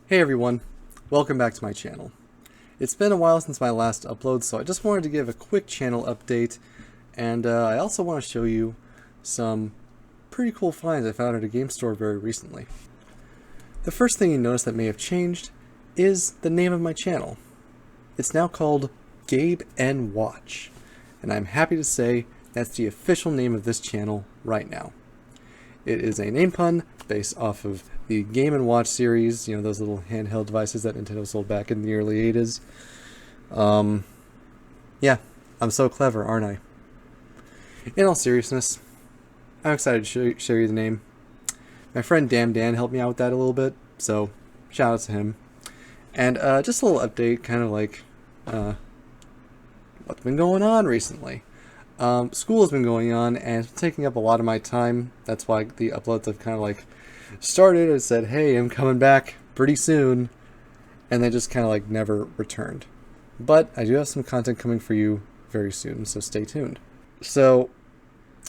Hey everyone, welcome back to my channel. It's been a while since my last upload, so I just wanted to give a quick channel update, and I also want to show you some pretty cool finds I found at a game store very recently. The first thing you notice that may have changed is the name of my channel. It's now called Gabe and Watch, and I'm happy to say that's the official name of this channel right now. It is a name pun based off of the Game & Watch series, you know, those little handheld devices that Nintendo sold back in the early 80s. Yeah, I'm so clever, aren't I? In all seriousness, I'm excited to show you the name. My friend Dan helped me out with that a little bit, so shout out to him. And just a little update, kind of like what's been going on recently. School has been going on, and it's taking up a lot of my time. That's why the uploads have kind of like started and said, hey, I'm coming back pretty soon, and they just kind of like never returned. But I do have some content coming for you very soon, so stay tuned. So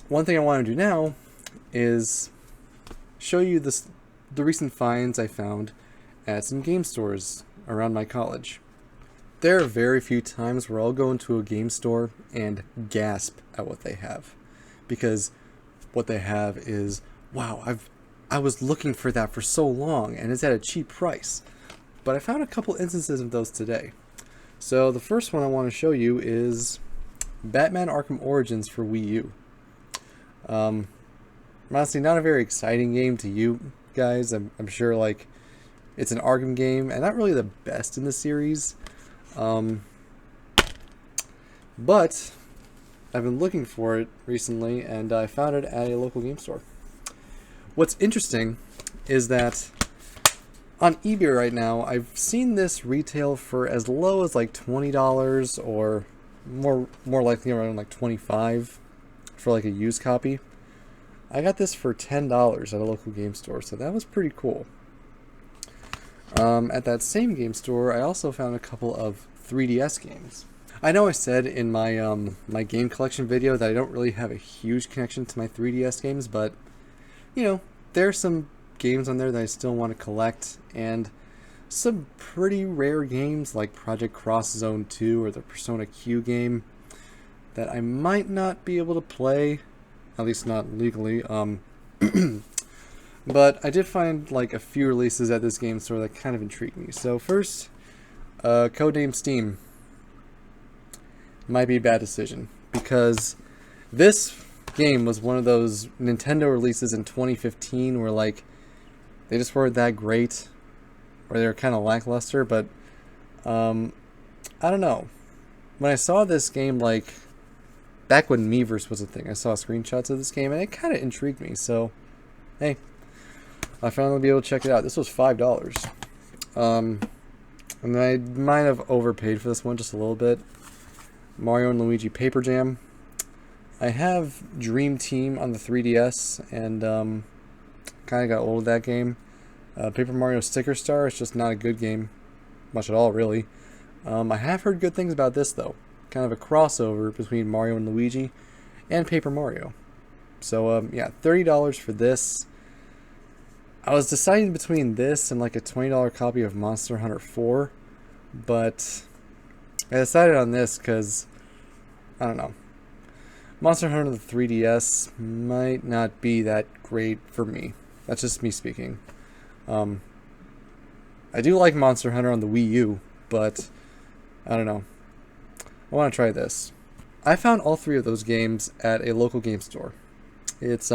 one thing I want to do now is show you the recent finds I found at some game stores around my college. There are very few times where I'll go into a game store and gasp at what they have, because what they have is, wow, I was looking for that for so long, and it's at a cheap price. But I found a couple instances of those today. So the first one I want to show you is Batman Arkham Origins for Wii U. Honestly, not a very exciting game to you guys. I'm sure like it's an Arkham game, and not really the best in the series. But I've been looking for it recently, and I found it at a local game store. What's interesting is that on eBay right now, I've seen this retail for as low as like $20, or more likely around like $25 for like a used copy. I got this for $10 at a local game store, so that was pretty cool. At that same game store, I also found a couple of 3DS games. I know I said in my my game collection video that I don't really have a huge connection to my 3DS games, but you know, there's some games on there that I still want to collect, and some pretty rare games like Project Cross Zone 2 or the Persona Q game that I might not be able to play, at least not legally. But I did find like a few releases at this game store that kind of intrigued me. So first, Codename Steam. Might be a bad decision, because this game was one of those Nintendo releases in 2015 where like they just weren't that great, or they were kind of lackluster. But I don't know. When I saw this game, like back when Miiverse was a thing, I saw screenshots of this game and it kind of intrigued me. So hey, I finally be able to check it out. This was $5. And I might have overpaid for this one just a little bit. Mario and Luigi Paper Jam. I have Dream Team on the 3DS, and kind of got old of that game. Paper Mario Sticker Star is just not a good game, much at all, really. I have heard good things about this, though. Kind of a crossover between Mario and Luigi and Paper Mario. So, yeah, $30 for this. I was deciding between this and like a $20 copy of Monster Hunter 4, but I decided on this because, I don't know, Monster Hunter on the 3DS might not be that great for me. That's just me speaking. I do like Monster Hunter on the Wii U, but I don't know. I want to try this. I found all three of those games at a local game store. It's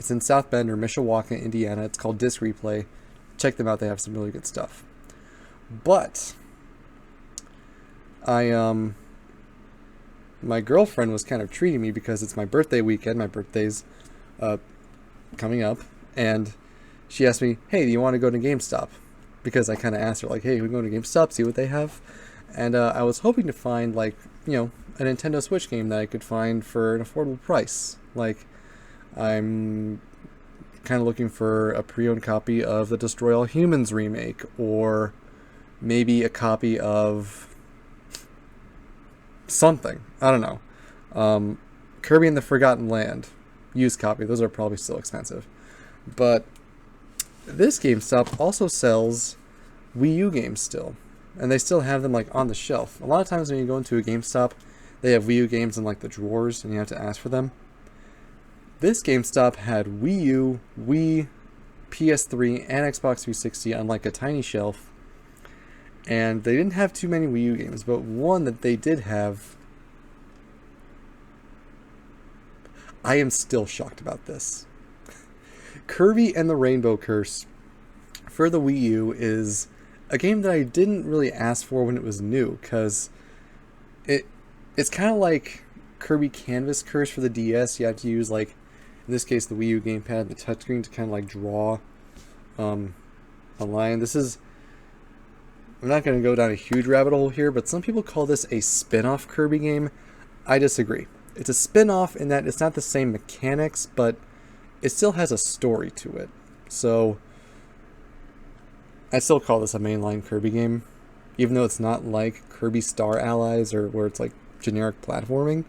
in South Bend or Mishawaka, Indiana. It's called Disc Replay. Check them out. They have some really good stuff. But my girlfriend was kind of treating me because it's my birthday weekend. My birthday's coming up, and she asked me, "Hey, do you want to go to GameStop?" Because I kind of asked her like, "Hey, we go to GameStop, see what they have." And I was hoping to find like, you know, a Nintendo Switch game that I could find for an affordable price. Like, I'm kind of looking for a pre-owned copy of the Destroy All Humans remake, or maybe a copy of something. I don't know. Kirby and the Forgotten Land, used copy. Those are probably still expensive. But this GameStop also sells Wii U games still. And they still have them like on the shelf. A lot of times when you go into a GameStop, they have Wii U games in like the drawers and you have to ask for them. This GameStop had Wii U, Wii, PS3, and Xbox 360 on like a tiny shelf. And they didn't have too many Wii U games, but one that they did have, I am still shocked about this. Kirby and the Rainbow Curse for the Wii U is a game that I didn't really ask for when it was new, because it's kind of like Kirby Canvas Curse for the DS. You have to use, like, in this case, the Wii U gamepad and the touchscreen to kind of like draw a line. This is, I'm not going to go down a huge rabbit hole here, but some people call this a spin-off Kirby game. I disagree. It's a spin-off in that it's not the same mechanics, but it still has a story to it. So I still call this a mainline Kirby game, even though it's not like Kirby Star Allies or where it's like generic platforming.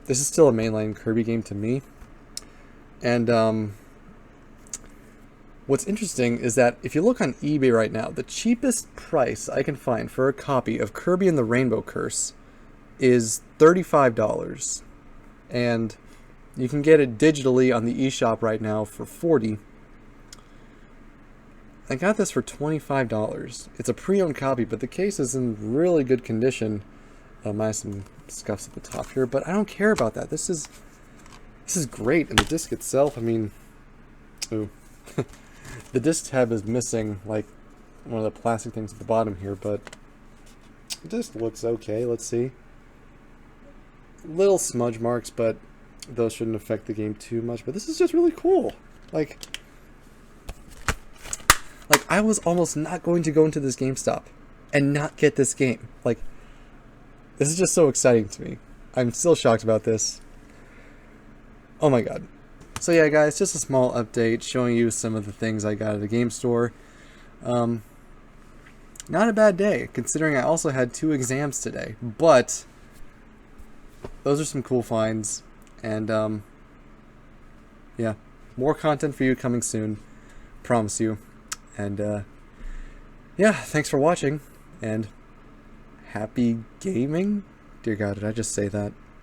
This is still a mainline Kirby game to me. And what's interesting is that if you look on eBay right now, the cheapest price I can find for a copy of Kirby and the Rainbow Curse is $35. And you can get it digitally on the eShop right now for $40. I got this for $25. It's a pre-owned copy, but the case is in really good condition. I have some scuffs at the top here, but I don't care about that. This is great, and the disc itself, I mean, ooh. The disc tab is missing, like, one of the plastic things at the bottom here, but it just looks okay. Let's see. Little smudge marks, but those shouldn't affect the game too much. But this is just really cool. Like I was almost not going to go into this GameStop and not get this game. Like, this is just so exciting to me. I'm still shocked about this. Oh my god. So yeah, guys, just a small update showing you some of the things I got at the game store. Not a bad day, considering I also had 2 exams today. But those are some cool finds. And yeah, more content for you coming soon. Promise you. And yeah, thanks for watching. And happy gaming? Dear God, did I just say that?